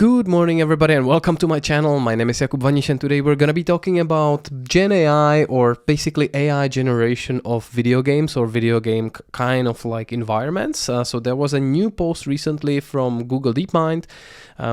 Good morning, everybody, and welcome to my channel. My name is Jakub Vaniš, and today we're going to be talking about GenAI, or basically AI generation of video games or video game kind of like environments. So there was a new post recently from Google DeepMind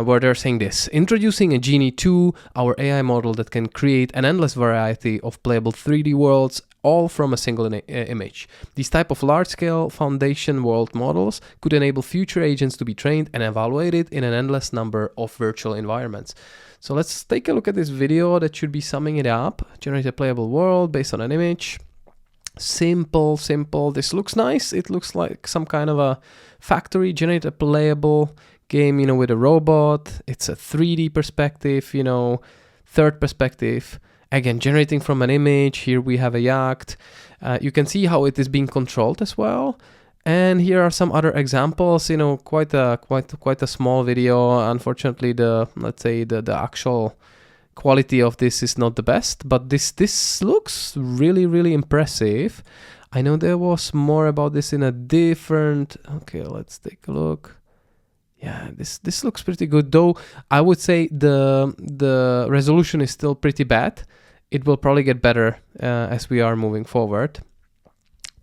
where they're saying this: introducing a Genie 2, our AI model that can create an endless variety of playable 3D worlds, all from a single image. These type of large-scale foundation world models could enable future agents to be trained and evaluated in an endless number of virtual environments. So let's take a look at this video that should be summing it up. Generate a playable world based on an image. Simple. This looks nice. It looks like some kind of a factory. Generate a playable game, with a robot. It's a 3D perspective, third perspective. Again, generating from an image. Here we have a yacht. You can see how it is being controlled as well. And here are some other examples. Quite a small video. Unfortunately, the actual quality of this is not the best, but this looks really impressive. I know there was more about this in a different. Okay, let's take a look. Yeah, this looks pretty good, though I would say the resolution is still pretty bad. It will probably get better as we are moving forward.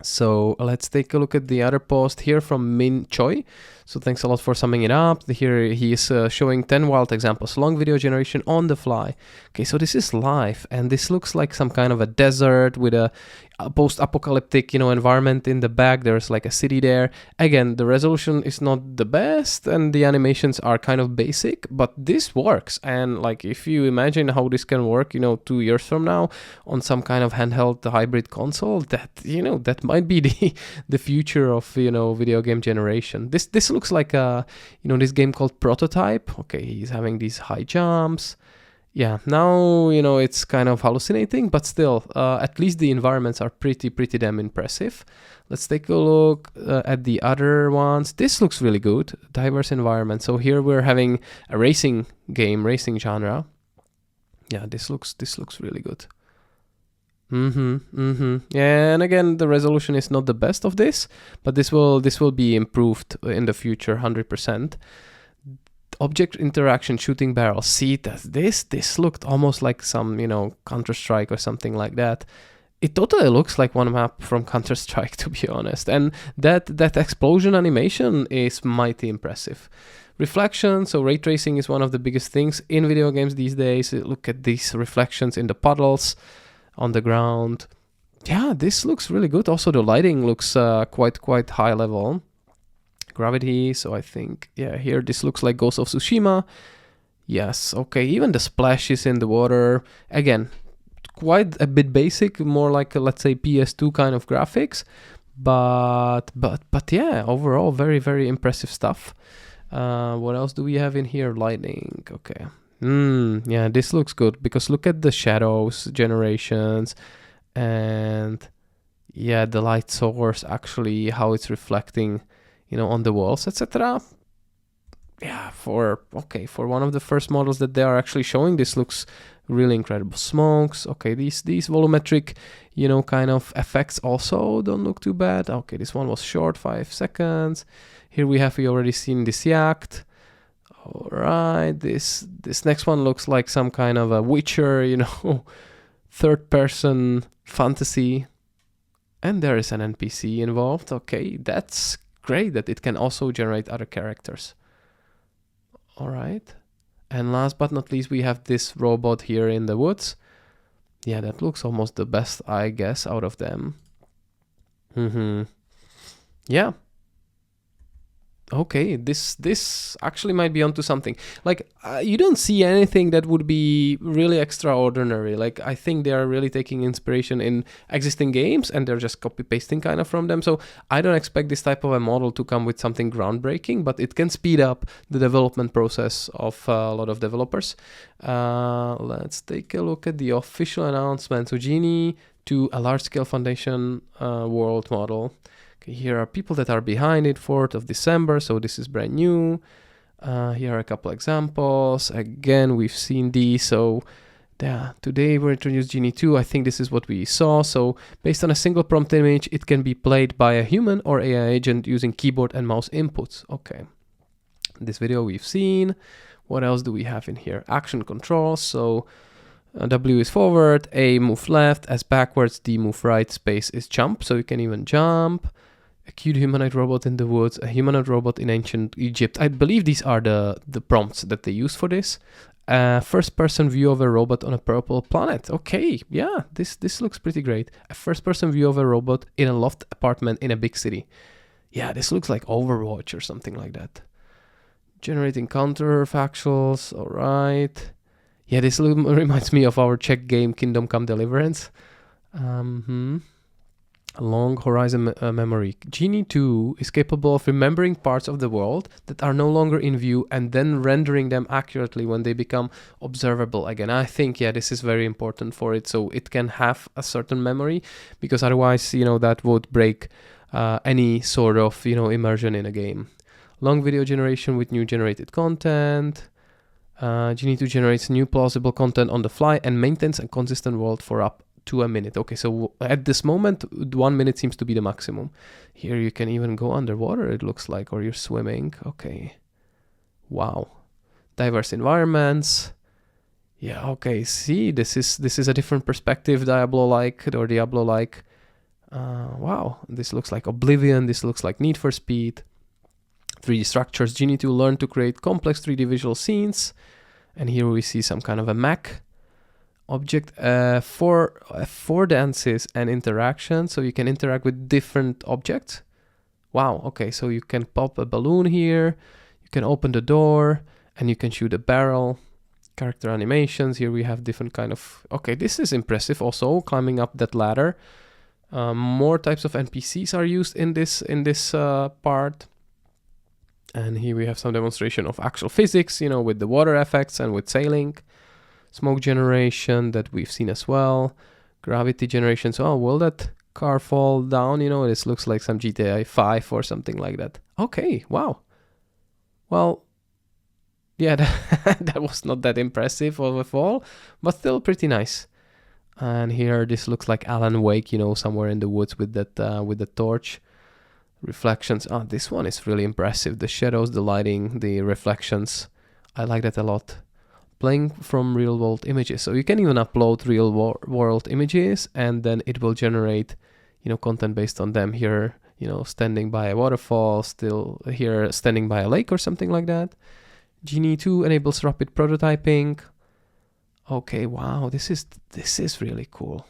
So let's take a look at the other post here from Min Choi. So thanks a lot for summing it up. Here he is showing 10 wild examples, long video generation on the fly. Okay, so this is live, and this looks like some kind of a desert with a post-apocalyptic, environment in the back. There's like a city there. Again, the resolution is not the best, and the animations are kind of basic, but this works. And like, if you imagine how this can work, 2 years from now on some kind of handheld hybrid console, that might be the future of video game generation. This looks like this game called Prototype. Okay, he's having these high jumps. Yeah, now it's kind of hallucinating, but still, at least the environments are pretty damn impressive. Let's take a look at the other ones. This looks really good, diverse environment. So here we're having a racing genre. Yeah, this looks really good. Yeah, and again, the resolution is not the best of this, but this will be improved in the future, 100%. Object interaction, shooting barrels. See, this looked almost like some Counter-Strike or something like that. It totally looks like one map from Counter-Strike, to be honest. And that explosion animation is mighty impressive. Reflection, so ray tracing is one of the biggest things in video games these days. Look at these reflections in the puddles on the ground. Yeah, this looks really good. Also, the lighting looks quite high level. Gravity, so I think, yeah, here this looks like Ghost of Tsushima. Yes, okay, even the splashes in the water. Again, quite a bit basic, more like let's say PS2 kind of graphics. But yeah, overall very impressive stuff. What else do we have in here? Lighting, okay. Yeah, this looks good because look at the shadows generations and yeah, the light source, actually how it's reflecting on the walls, etc. Yeah, for one of the first models that they are actually showing, this looks really incredible. Smokes, okay, these volumetric kind of effects also don't look too bad. Okay, this one was short, 5 seconds. Here we already seen this yacht. All right, this next one looks like some kind of a Witcher, third person fantasy, and there is an NPC involved. Okay, that's great that it can also generate other characters. All right, and last but not least, we have this robot here in the woods. Yeah, that looks almost the best, I guess, out of them. Yeah. Okay, this actually might be onto something. Like, you don't see anything that would be really extraordinary. Like, I think they are really taking inspiration in existing games and they're just copy pasting kind of from them. So I don't expect this type of a model to come with something groundbreaking, but it can speed up the development process of a lot of developers. Let's take a look at the official announcement. So Genie to a large-scale foundation world model. Here are people that are behind it, 4th of December, so this is brand new. Here are a couple examples. Again, we've seen these, so yeah, today we introduced Genie 2. I think this is what we saw. So based on a single prompt image, it can be played by a human or AI agent using keyboard and mouse inputs. Okay, this video we've seen. What else do we have in here? Action controls. So W is forward, A move left, S backwards, D move right, space is jump. So you can even jump. A cute humanoid robot in the woods, a humanoid robot in ancient Egypt. I believe these are the prompts that they use for this. First-person view of a robot on a purple planet. Okay, yeah, this looks pretty great. A first-person view of a robot in a loft apartment in a big city. Yeah, this looks like Overwatch or something like that. Generating counterfactuals, all right. Yeah, this reminds me of our Czech game Kingdom Come Deliverance. Long horizon memory. Genie 2 is capable of remembering parts of the world that are no longer in view and then rendering them accurately when they become observable again. I think, yeah, this is very important for it. So it can have a certain memory, because otherwise, that would break any sort of, immersion in a game. Long video generation with new generated content. Genie 2 generates new plausible content on the fly and maintains a consistent world for up to a minute. Okay, so at this moment, 1 minute seems to be the maximum. Here you can even go underwater, it looks like, or you're swimming. Okay. Wow. Diverse environments. Yeah, okay, see, this is a different perspective, Diablo-like. Wow, this looks like Oblivion, this looks like Need for Speed. 3D structures. Genie 2 learn to create complex 3D visual scenes. And here we see some kind of a mech object for dances and interaction. So you can interact with different objects. Wow, okay, so you can pop a balloon here, you can open the door, and you can shoot a barrel. Character animations, here we have different kind of... Okay, this is impressive also, climbing up that ladder. More types of NPCs are used in this part. And here we have some demonstration of actual physics, with the water effects and with sailing. Smoke generation that we've seen as well. Gravity generation. So, will that car fall down? This looks like some GTA 5 or something like that. Okay, wow. Well, yeah, that was not that impressive of a fall, but still pretty nice. And here, this looks like Alan Wake, somewhere in the woods with the torch. Reflections. This one is really impressive. The shadows, the lighting, the reflections. I like that a lot. Playing from real world images. So you can even upload real world images and then it will generate, content based on them. Here, standing by a waterfall, still here standing by a lake or something like that. Genie 2 enables rapid prototyping. Okay, wow, this is really cool.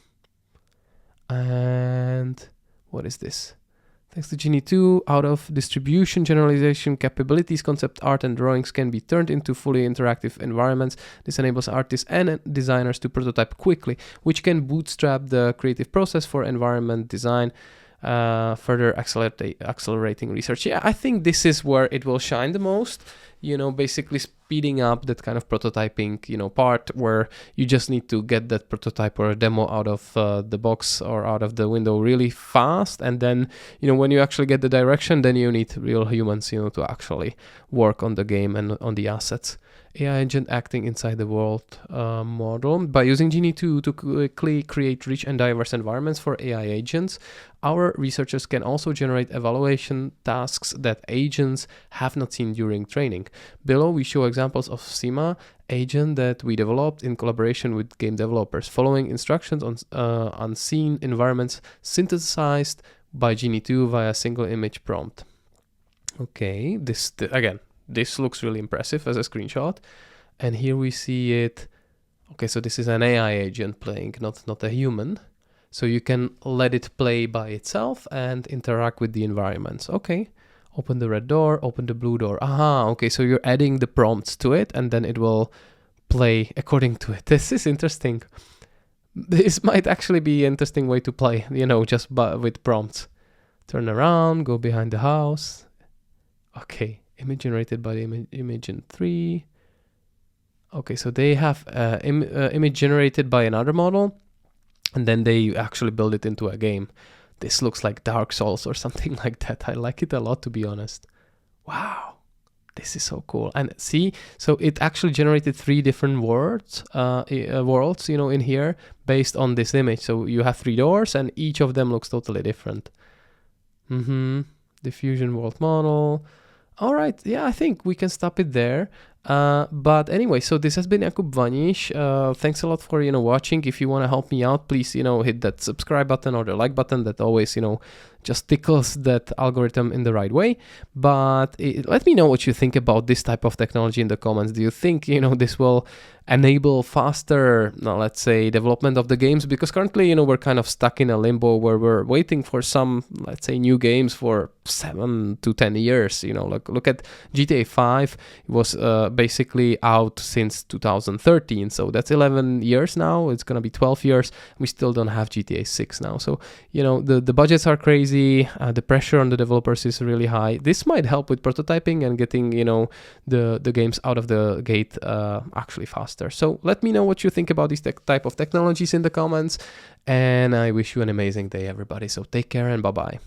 And what is this? Thanks to Genie 2, out of distribution generalization capabilities, concept art and drawings can be turned into fully interactive environments. This enables artists and designers to prototype quickly, which can bootstrap the creative process for environment design, further accelerating research. Yeah, I think this is where it will shine the most. Basically speeding up that kind of prototyping, part where you just need to get that prototype or a demo out of the box or out of the window really fast. And then, when you actually get the direction, then you need real humans, to actually work on the game and on the assets. AI agent acting inside the world model. By using Genie 2 to quickly create rich and diverse environments for AI agents, our researchers can also generate evaluation tasks that agents have not seen during training. Below, we show examples of SIMA agent that we developed in collaboration with game developers, following instructions on unseen environments synthesized by Genie 2 via single image prompt. Okay, this looks really impressive as a screenshot. And here we see it. Okay, so this is an AI agent playing, not a human. So you can let it play by itself and interact with the environments. Okay, open the red door, open the blue door. Okay, so you're adding the prompts to it and then it will play according to it. This is interesting. This might actually be an interesting way to play, just with prompts. Turn around, go behind the house. Okay. Image generated by the Imagen 3. Okay, so they have image generated by another model, and then they actually build it into a game. This looks like Dark Souls or something like that. I like it a lot, to be honest. Wow, this is so cool. And see, so it actually generated 3 different worlds, in here based on this image. So you have 3 doors, and each of them looks totally different. Diffusion world model. All right, yeah, I think we can stop it there. But anyway, so this has been Jakub Vaniš. Thanks a lot for watching. If you want to help me out, please hit that subscribe button or the like button. That always just tickles that algorithm in the right way. But let me know what you think about this type of technology in the comments. Do you think this will enable faster, let's say, development of the games? Because currently we're kind of stuck in a limbo where we're waiting for some, let's say, new games for 7 to 10 years. Look at GTA 5. It was basically out since 2013, so that's 11 years now. It's gonna be 12 years. We still don't have GTA 6 now. So the budgets are crazy. The pressure on the developers is really high. This might help with prototyping and getting the games out of the gate actually faster. So let me know what you think about these type of technologies in the comments, and I wish you an amazing day, everybody. So take care and bye bye.